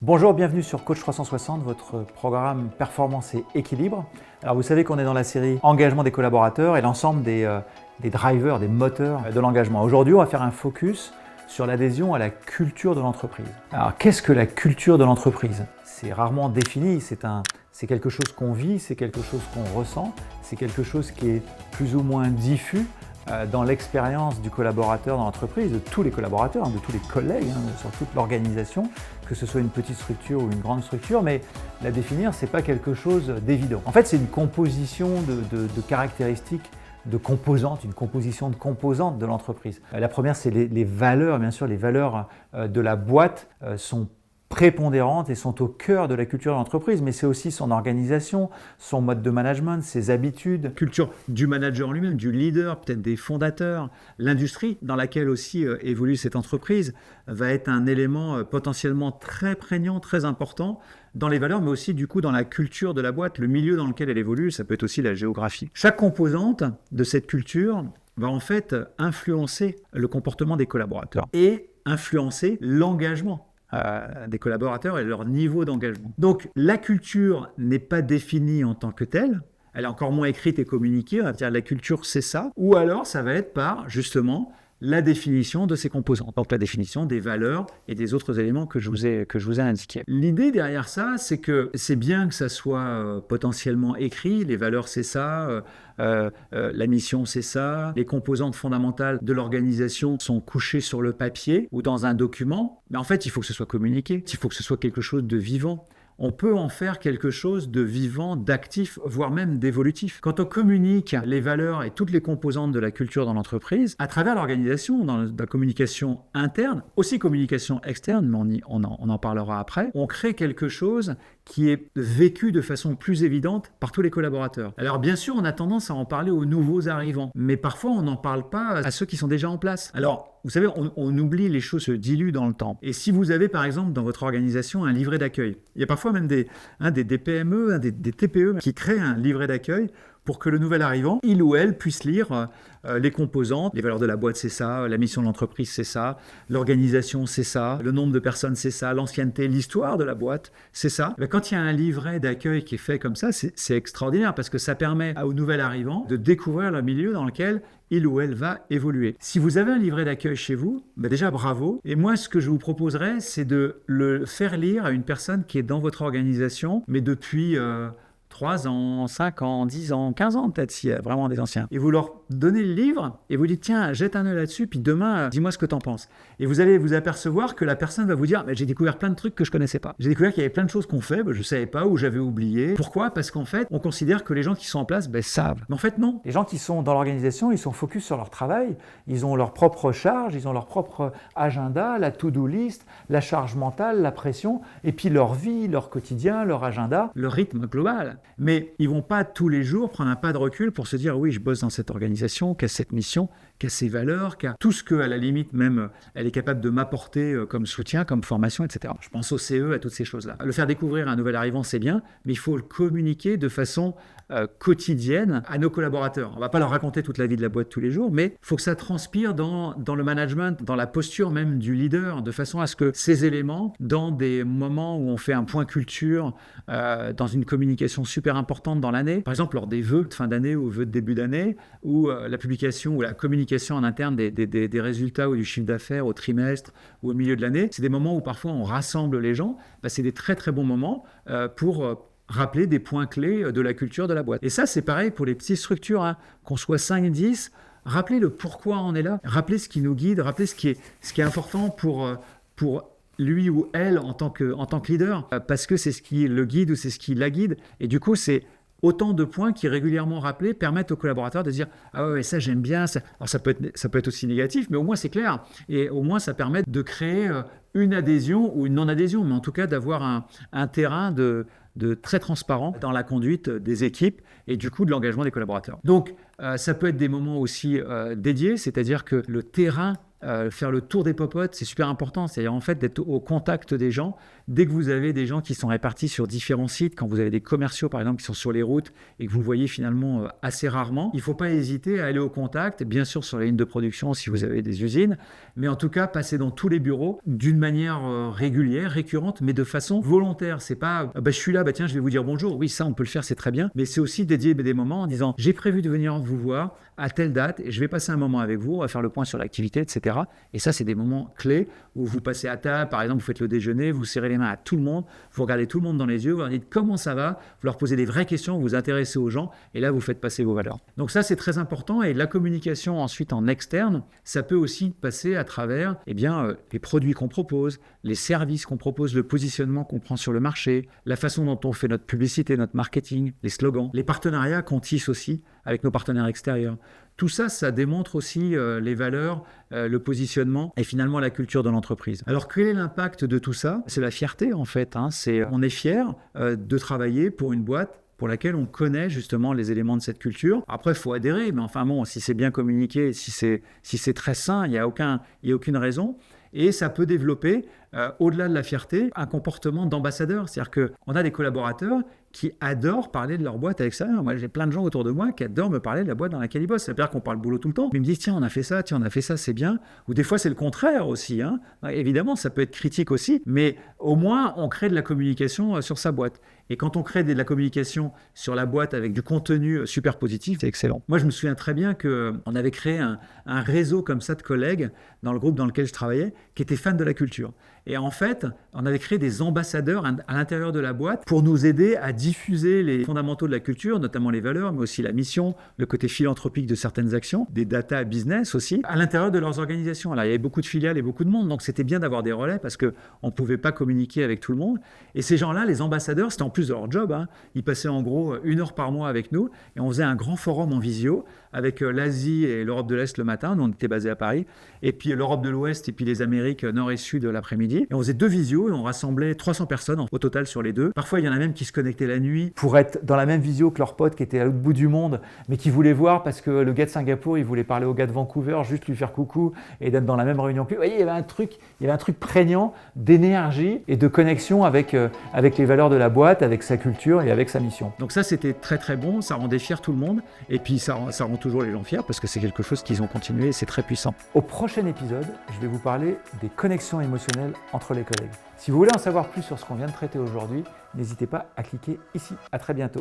Bonjour, bienvenue sur Coach 360, votre programme Performance et Équilibre. Alors vous savez qu'on est dans la série Engagement des collaborateurs et l'ensemble des drivers, des moteurs de l'engagement. Aujourd'hui, on va faire un focus sur l'adhésion à la culture de l'entreprise. Alors qu'est-ce que la culture de l'entreprise ? C'est rarement défini, c'est quelque chose qu'on vit, c'est quelque chose qu'on ressent, c'est quelque chose qui est plus ou moins diffus dans l'expérience du collaborateur dans l'entreprise, de tous les collaborateurs, de tous les collègues, sur toute l'organisation, que ce soit une petite structure ou une grande structure, mais la définir, ce n'est pas quelque chose d'évident. En fait, c'est une composition de caractéristiques, de composantes, une composition de composantes de l'entreprise. La première, c'est les valeurs, bien sûr, les valeurs de la boîte sont prépondérantes et sont au cœur de la culture de l'entreprise, mais c'est aussi son organisation, son mode de management, ses habitudes, culture du manager lui-même, du leader, peut-être des fondateurs, l'industrie dans laquelle aussi évolue cette entreprise va être un élément potentiellement très prégnant, très important dans les valeurs, mais aussi du coup dans la culture de la boîte, le milieu dans lequel elle évolue, ça peut être aussi la géographie. Chaque composante de cette culture va en fait influencer le comportement des collaborateurs et influencer l'engagement des collaborateurs et leur niveau d'engagement. Donc la culture n'est pas définie en tant que telle, elle est encore moins écrite et communiquée, on va dire la culture c'est ça, ou alors ça va être par justement la définition de ces composantes, donc la définition des valeurs et des autres éléments que je vous ai indiqués. L'idée derrière ça, c'est que c'est bien que ça soit potentiellement écrit, les valeurs c'est ça, la mission c'est ça, les composantes fondamentales de l'organisation sont couchées sur le papier ou dans un document, mais en fait il faut que ce soit communiqué, il faut que ce soit quelque chose de vivant. On peut en faire quelque chose de vivant, d'actif, voire même d'évolutif. Quand on communique les valeurs et toutes les composantes de la culture dans l'entreprise, à travers l'organisation, dans la communication interne, aussi communication externe, mais on en parlera après, on crée quelque chose qui est vécu de façon plus évidente par tous les collaborateurs. Alors bien sûr, on a tendance à en parler aux nouveaux arrivants, mais parfois on n'en parle pas à ceux qui sont déjà en place. Alors, vous savez, on oublie, les choses se diluent dans le temps. Et si vous avez par exemple dans votre organisation un livret d'accueil, il y a parfois même des PME, des TPE qui créent un livret d'accueil pour que le nouvel arrivant, il ou elle, puisse lire les composantes. Les valeurs de la boîte, c'est ça. La mission de l'entreprise, c'est ça. L'organisation, c'est ça. Le nombre de personnes, c'est ça. L'ancienneté, l'histoire de la boîte, c'est ça. Mais quand il y a un livret d'accueil qui est fait comme ça, c'est extraordinaire parce que ça permet au nouvel arrivant de découvrir le milieu dans lequel il ou elle va évoluer. Si vous avez un livret d'accueil chez vous, déjà bravo. Et moi, ce que je vous proposerais, c'est de le faire lire à une personne qui est dans votre organisation, mais depuis 3 ans, 5 ans, 10 ans, 15 ans peut-être, s'il y a vraiment des anciens. Et vous leur donnez le livre et vous dites, tiens, jette un œil là-dessus, puis demain, dis-moi ce que tu en penses. Et vous allez vous apercevoir que la personne va vous dire, j'ai découvert plein de trucs que je ne connaissais pas. J'ai découvert qu'il y avait plein de choses qu'on fait, je ne savais pas ou j'avais oublié. Pourquoi ? Parce qu'en fait, on considère que les gens qui sont en place savent. Mais en fait, non. Les gens qui sont dans l'organisation, ils sont focus sur leur travail, ils ont leur propre charge, ils ont leur propre agenda, la to-do list, la charge mentale, la pression, et puis leur vie, leur quotidien, leur agenda, leur rythme global. Mais ils ne vont pas tous les jours prendre un pas de recul pour se dire oui, je bosse dans cette organisation, qui a cette mission, qui a ses valeurs, qui a tout ce qu'à la limite même elle est capable de m'apporter comme soutien, comme formation, etc. Je pense au CE, à toutes ces choses-là. Le faire découvrir à un nouvel arrivant, c'est bien, mais il faut le communiquer de façon quotidienne à nos collaborateurs. On ne va pas leur raconter toute la vie de la boîte tous les jours, mais il faut que ça transpire dans le management, dans la posture même du leader, de façon à ce que ces éléments, dans des moments où on fait un point culture, dans une communication super importante dans l'année, par exemple lors des vœux de fin d'année ou vœux de début d'année, ou la publication ou la communication en interne des résultats ou du chiffre d'affaires au trimestre ou au milieu de l'année, c'est des moments où parfois on rassemble les gens, c'est des très très bons moments pour rappeler des points clés de la culture de la boîte. Et ça, c'est pareil pour les petites structures, qu'on soit 5, 10, rappelez le pourquoi on est là, rappelez ce qui nous guide, rappelez ce qui est important pour lui ou elle en tant que leader, parce que c'est ce qui le guide ou c'est ce qui la guide. Et du coup, c'est autant de points qui, régulièrement rappelés, permettent aux collaborateurs de dire « Ah ouais, ça j'aime bien ». Alors ça peut être aussi négatif, mais au moins c'est clair. Et au moins ça permet de créer une adhésion ou une non-adhésion, mais en tout cas d'avoir un terrain de très transparent dans la conduite des équipes et du coup de l'engagement des collaborateurs. Donc ça peut être des moments aussi dédiés, c'est-à-dire que le terrain, faire le tour des popotes, c'est super important, c'est-à-dire en fait d'être au contact des gens, Dès que vous avez des gens qui sont répartis sur différents sites, quand vous avez des commerciaux par exemple qui sont sur les routes et que vous voyez finalement assez rarement, il ne faut pas hésiter à aller au contact, bien sûr sur la ligne de production si vous avez des usines, mais en tout cas passer dans tous les bureaux d'une manière régulière, récurrente, mais de façon volontaire. C'est pas je suis là, tiens je vais vous dire bonjour, oui ça on peut le faire, c'est très bien, mais c'est aussi dédier des moments en disant j'ai prévu de venir vous voir à telle date et je vais passer un moment avec vous, on va faire le point sur l'activité, etc. Et ça c'est des moments clés où vous passez à table, par exemple vous faites le déjeuner, vous serrez les mains à tout le monde, vous regardez tout le monde dans les yeux, vous leur dites comment ça va, vous leur posez des vraies questions, vous vous intéressez aux gens et là vous faites passer vos valeurs. Donc ça c'est très important et la communication ensuite en externe, ça peut aussi passer à travers les produits qu'on propose, les services qu'on propose, le positionnement qu'on prend sur le marché, la façon dont on fait notre publicité, notre marketing, les slogans, les partenariats qu'on tisse aussi avec nos partenaires extérieurs. Tout ça, ça démontre aussi les valeurs, le positionnement et finalement la culture de l'entreprise. Alors quel est l'impact de tout ça? C'est la fierté en fait. On est fier de travailler pour une boîte pour laquelle on connaît justement les éléments de cette culture. Après, il faut adhérer, mais enfin bon, si c'est bien communiqué, si c'est très sain, il n'y a aucune raison. Et ça peut développer, au-delà de la fierté, un comportement d'ambassadeur. C'est-à-dire qu'on a des collaborateurs qui adorent parler de leur boîte à l'extérieur. Moi, j'ai plein de gens autour de moi qui adorent me parler de la boîte dans laquelle ils bossent. C'est-à-dire qu'on parle boulot tout le temps. Mais ils me disent, tiens, on a fait ça, c'est bien. Ou des fois, c'est le contraire aussi. Évidemment, ça peut être critique aussi, mais au moins, on crée de la communication sur sa boîte. Et quand on crée de la communication sur la boîte avec du contenu super positif, c'est excellent. Moi, je me souviens très bien qu'on avait créé un réseau comme ça de collègues dans le groupe dans lequel je travaillais qui étaient fans de la culture. Et en fait, on avait créé des ambassadeurs à l'intérieur de la boîte pour nous aider à diffuser les fondamentaux de la culture, notamment les valeurs, mais aussi la mission, le côté philanthropique de certaines actions, des data business aussi, à l'intérieur de leurs organisations. Alors, il y avait beaucoup de filiales et beaucoup de monde, donc c'était bien d'avoir des relais parce qu'on ne pouvait pas communiquer avec tout le monde. Et ces gens-là, les ambassadeurs, c'était en plus de leur job. Ils passaient en gros 1 heure par mois avec nous et on faisait un grand forum en visio avec l'Asie et l'Europe de l'Est le matin. Nous, on était basés à Paris. Et puis l'Europe de l'Ouest et puis les Amériques Nord et Sud l'après-midi. Et on faisait 2 visios et on rassemblait 300 personnes au total sur les 2. Parfois, il y en a même qui se connectaient la nuit pour être dans la même visio que leur pote qui était à l'autre bout du monde, mais qui voulait voir parce que le gars de Singapour, il voulait parler au gars de Vancouver, juste lui faire coucou et d'être dans la même réunion que lui. Vous voyez, il y avait un truc prégnant d'énergie et de connexion avec les valeurs de la boîte, avec sa culture et avec sa mission. Donc ça, c'était très très bon, ça rendait fier tout le monde et puis ça rend toujours les gens fiers parce que c'est quelque chose qu'ils ont continué et c'est très puissant. Au prochain épisode, je vais vous parler des connexions émotionnelles entre les collègues. Si vous voulez en savoir plus sur ce qu'on vient de traiter aujourd'hui, n'hésitez pas à cliquer ici. À très bientôt.